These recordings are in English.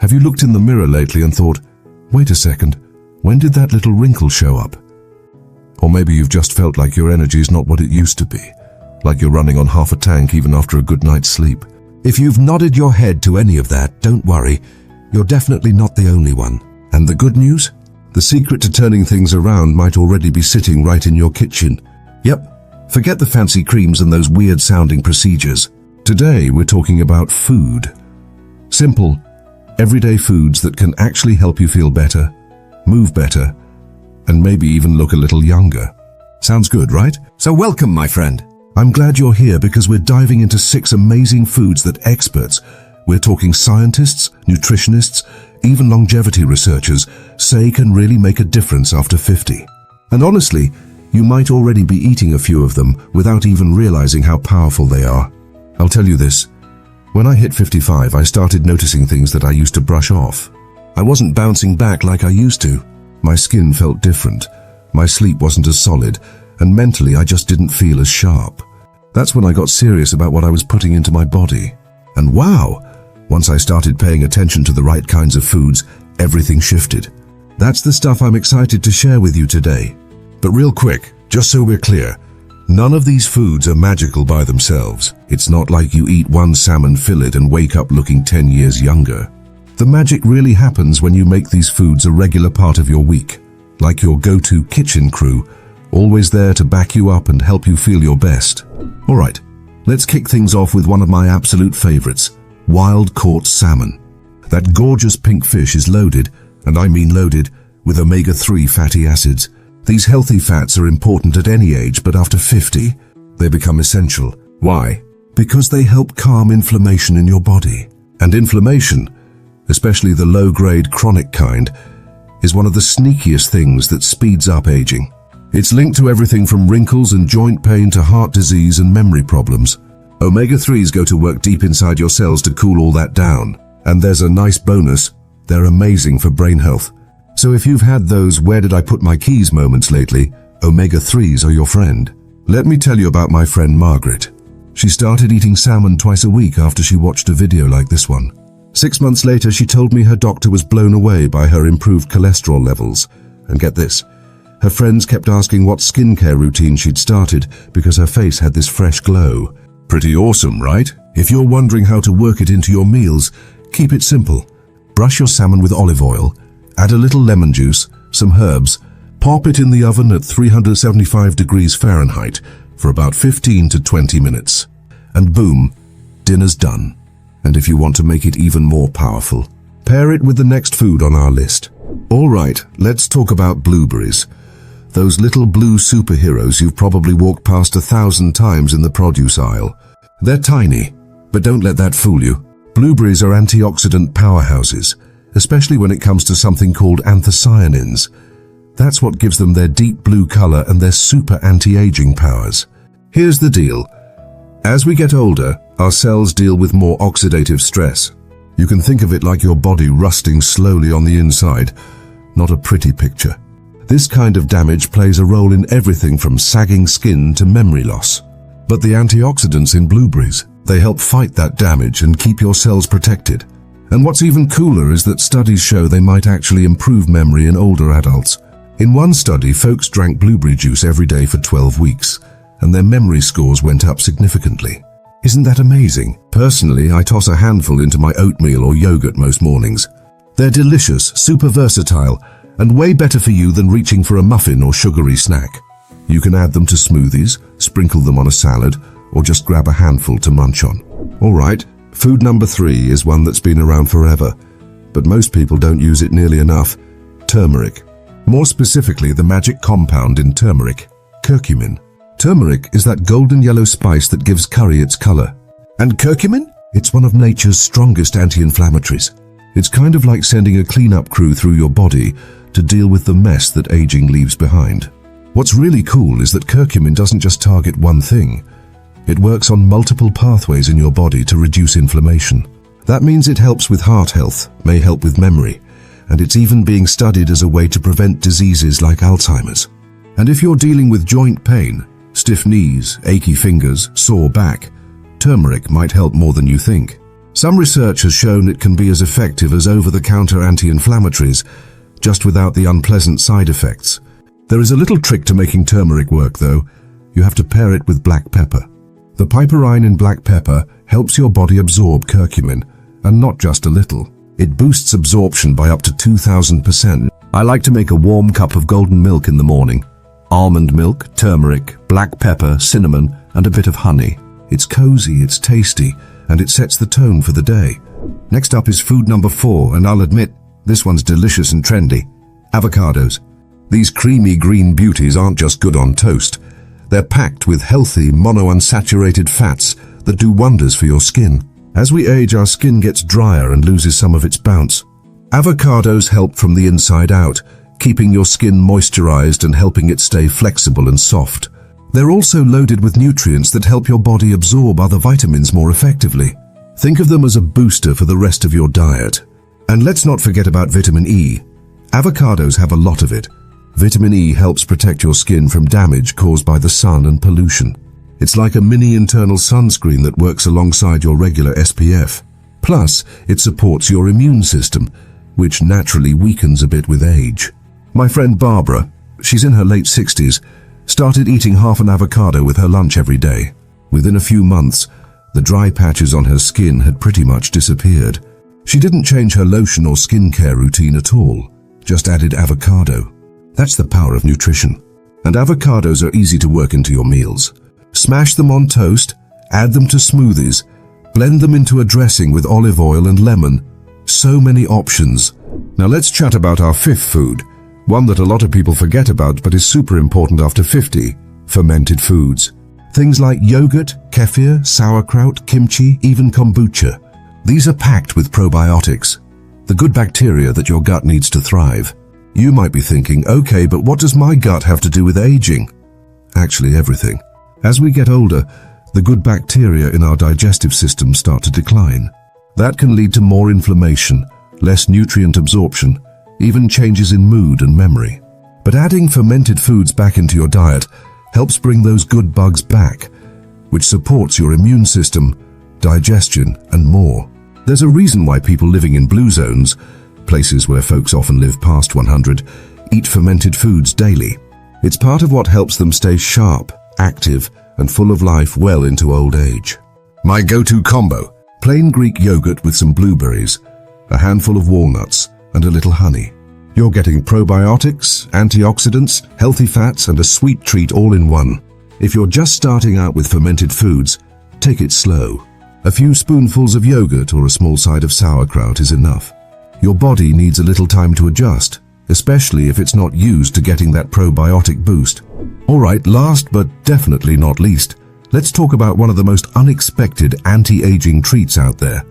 Have you looked in the mirror lately and thought, wait a second, when did that little wrinkle show up? Or maybe you've just felt like your energy is not what it used to be, like you're running on half a tank even after a good night's sleep. If you've nodded your head to any of that, don't worry, you're definitely not the only one. And the good news? The secret to turning things around might already be sitting right in your kitchen. Yep, forget the fancy creams and those weird-sounding procedures. Today we're talking about food. Simple, everyday foods that can actually help you feel better, move better, and maybe even look a little younger. Sounds good, right? So welcome, my friend. I'm glad you're here because we're diving into 6 amazing foods that experts, we're talking scientists, nutritionists, even longevity researchers, say can really make a difference after 50. And honestly, you might already be eating a few of them without even realizing how powerful they are. I'll tell you this. When I hit 55, I started noticing things that I used to brush off. I wasn't bouncing back like I used to. My skin felt different, my sleep wasn't as solid, and mentally I just didn't feel as sharp. That's when I got serious about what I was putting into my body. And wow, once I started paying attention to the right kinds of foods, everything shifted. That's the stuff I'm excited to share with you today. But real quick, just so we're clear, none of these foods are magical by themselves. It's not like you eat one salmon fillet and wake up looking 10 years younger. The magic really happens when you make these foods a regular part of your week, like your go-to kitchen crew, always there to back you up and help you feel your best. All right, let's kick things off with one of my absolute favorites, wild-caught salmon. That gorgeous pink fish is loaded, and I mean loaded, with omega-3 fatty acids. These healthy fats are important at any age, but after 50, they become essential. Why? Because they help calm inflammation in your body. And inflammation, especially the low-grade chronic kind, is one of the sneakiest things that speeds up aging. It's linked to everything from wrinkles and joint pain to heart disease and memory problems. Omega-3s go to work deep inside your cells to cool all that down. And there's a nice bonus, they're amazing for brain health. So if you've had those where did I put my keys moments lately, omega-3s are your friend. Let me tell you about my friend Margaret. She started eating salmon twice a week after she watched a video like this one. 6 months later, she told me her doctor was blown away by her improved cholesterol levels. And get this, her friends kept asking what skincare routine she'd started because her face had this fresh glow. Pretty awesome, right? If you're wondering how to work it into your meals, keep it simple. Brush your salmon with olive oil, add a little lemon juice, some herbs, pop it in the oven at 375 degrees Fahrenheit for about 15 to 20 minutes. And boom, dinner's done. And if you want to make it even more powerful, pair it with the next food on our list. All right, let's talk about blueberries. Those little blue superheroes you've probably walked past 1,000 times in the produce aisle. They're tiny, but don't let that fool you. Blueberries are antioxidant powerhouses, especially when it comes to something called anthocyanins. That's what gives them their deep blue color and their super anti-aging powers. Here's the deal. As we get older, our cells deal with more oxidative stress. You can think of it like your body rusting slowly on the inside. Not a pretty picture. This kind of damage plays a role in everything from sagging skin to memory loss. But the antioxidants in blueberries, they help fight that damage and keep your cells protected. And what's even cooler is that studies show they might actually improve memory in older adults. In one study, folks drank blueberry juice every day for 12 weeks, and their memory scores went up significantly. Isn't that amazing? Personally, I toss a handful into my oatmeal or yogurt most mornings. They're delicious, super versatile, and way better for you than reaching for a muffin or sugary snack. You can add them to smoothies, sprinkle them on a salad, or just grab a handful to munch on. All right, food number 3 is one that's been around forever, but most people don't use it nearly enough. Turmeric. More specifically, the magic compound in turmeric, curcumin. Turmeric is that golden yellow spice that gives curry its color. And curcumin? It's one of nature's strongest anti-inflammatories. It's kind of like sending a cleanup crew through your body to deal with the mess that aging leaves behind. What's really cool is that curcumin doesn't just target one thing. It works on multiple pathways in your body to reduce inflammation. That means it helps with heart health, may help with memory, and it's even being studied as a way to prevent diseases like Alzheimer's. And if you're dealing with joint pain, stiff knees, achy fingers, sore back, turmeric might help more than you think. Some research has shown it can be as effective as over-the-counter anti-inflammatories, just without the unpleasant side effects. There is a little trick to making turmeric work though. You have to pair it with black pepper. The piperine in black pepper helps your body absorb curcumin, and not just a little. It boosts absorption by up to 2,000%. I like to make a warm cup of golden milk in the morning. Almond milk, turmeric, black pepper, cinnamon, and a bit of honey. It's cozy, it's tasty, and it sets the tone for the day. Next up is food number 4, and I'll admit, this one's delicious and trendy. Avocados. These creamy green beauties aren't just good on toast. They're packed with healthy monounsaturated fats that do wonders for your skin. As we age, our skin gets drier and loses some of its bounce. Avocados help from the inside out, keeping your skin moisturized and helping it stay flexible and soft. They're also loaded with nutrients that help your body absorb other vitamins more effectively. Think of them as a booster for the rest of your diet. And let's not forget about vitamin E. Avocados have a lot of it. Vitamin E helps protect your skin from damage caused by the sun and pollution. It's like a mini internal sunscreen that works alongside your regular SPF. Plus, it supports your immune system, which naturally weakens a bit with age. My friend Barbara, she's in her late 60s, started eating half an avocado with her lunch every day. Within a few months, the dry patches on her skin had pretty much disappeared. She didn't change her lotion or skincare routine at all, just added avocado. That's the power of nutrition. And avocados are easy to work into your meals. Smash them on toast, add them to smoothies, blend them into a dressing with olive oil and lemon. So many options. Now let's chat about our 5th food, one that a lot of people forget about but is super important after 50, fermented foods. Things like yogurt, kefir, sauerkraut, kimchi, even kombucha. These are packed with probiotics, the good bacteria that your gut needs to thrive. You might be thinking, okay, but what does my gut have to do with aging? Actually, everything. As we get older, the good bacteria in our digestive system start to decline. That can lead to more inflammation, less nutrient absorption, even changes in mood and memory. But adding fermented foods back into your diet helps bring those good bugs back, which supports your immune system, digestion, and more. There's a reason why people living in blue zones, places where folks often live past 100, eat fermented foods daily. It's part of what helps them stay sharp, active, and full of life well into old age. My go-to combo: plain Greek yogurt with some blueberries, a handful of walnuts, and a little honey. You're getting probiotics, antioxidants, healthy fats, and a sweet treat all in one. If you're just starting out with fermented foods, take it slow. A few spoonfuls of yogurt or a small side of sauerkraut is enough. Your body needs a little time to adjust, especially if it's not used to getting that probiotic boost. Alright, last but definitely not least, let's talk about one of the most unexpected anti-aging treats out there: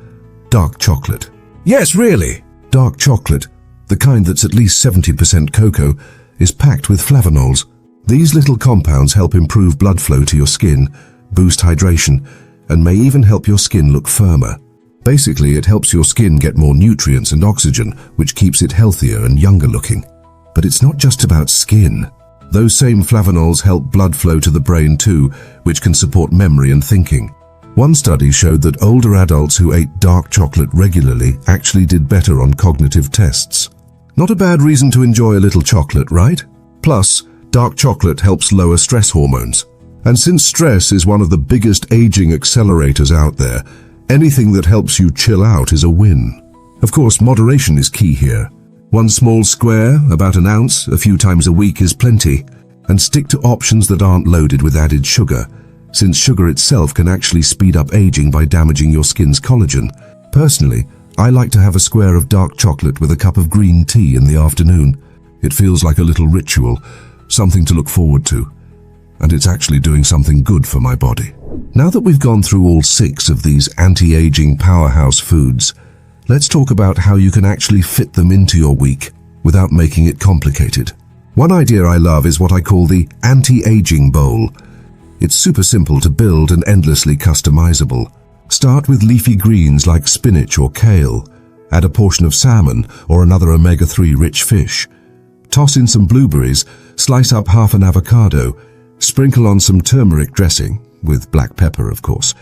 dark chocolate. Yes, really! Dark chocolate, the kind that's at least 70% cocoa, is packed with flavonols. These little compounds help improve blood flow to your skin, boost hydration, and may even help your skin look firmer. Basically, it helps your skin get more nutrients and oxygen, which keeps it healthier and younger looking. But it's not just about skin. Those same flavonols help blood flow to the brain too, which can support memory and thinking. One study showed that older adults who ate dark chocolate regularly actually did better on cognitive tests. Not a bad reason to enjoy a little chocolate, right? Plus, dark chocolate helps lower stress hormones. And since stress is one of the biggest aging accelerators out there, anything that helps you chill out is a win. Of course, moderation is key here. One small square, about an ounce, a few times a week is plenty. And stick to options that aren't loaded with added sugar, since sugar itself can actually speed up aging by damaging your skin's collagen. Personally, I like to have a square of dark chocolate with a cup of green tea in the afternoon. It feels like a little ritual, something to look forward to. And it's actually doing something good for my body. Now that we've gone through all 6 of these anti-aging powerhouse foods, let's talk about how you can actually fit them into your week without making it complicated. One idea I love is what I call the anti-aging bowl. It's super simple to build and endlessly customizable. Start with leafy greens like spinach or kale. Add a portion of salmon or another omega-3 rich fish. Toss in some blueberries, slice up half an avocado, sprinkle on some turmeric dressing, with black pepper of course,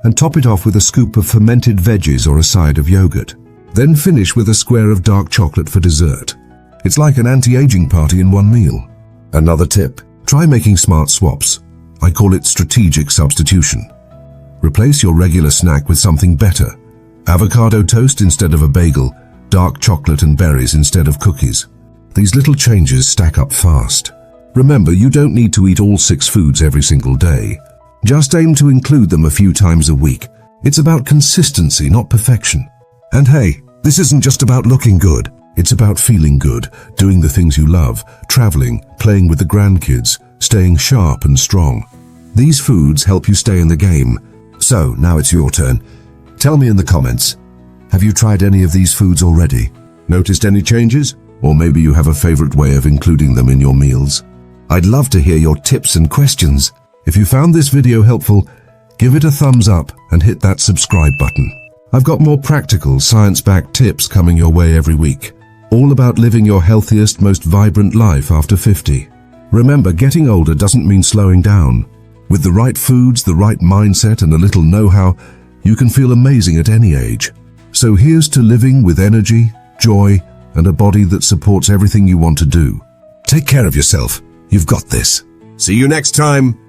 and top it off with a scoop of fermented veggies or a side of yogurt. Then finish with a square of dark chocolate for dessert. It's like an anti-aging party in one meal. Another tip, try making smart swaps. I call it strategic substitution. Replace your regular snack with something better. Avocado toast instead of a bagel, dark chocolate and berries instead of cookies. These little changes stack up fast. Remember, you don't need to eat all 6 foods every single day. Just aim to include them a few times a week. It's about consistency, not perfection. And hey, this isn't just about looking good. It's about feeling good, doing the things you love, traveling, playing with the grandkids, staying sharp and strong. These foods help you stay in the game. So, now it's your turn. Tell me in the comments, have you tried any of these foods already? Noticed any changes? Or maybe you have a favorite way of including them in your meals? I'd love to hear your tips and questions. If you found this video helpful, give it a thumbs up and hit that subscribe button. I've got more practical, science-backed tips coming your way every week, all about living your healthiest, most vibrant life after 50. Remember, getting older doesn't mean slowing down. With the right foods, the right mindset, and a little know-how, you can feel amazing at any age. So here's to living with energy, joy, and a body that supports everything you want to do. Take care of yourself. You've got this. See you next time.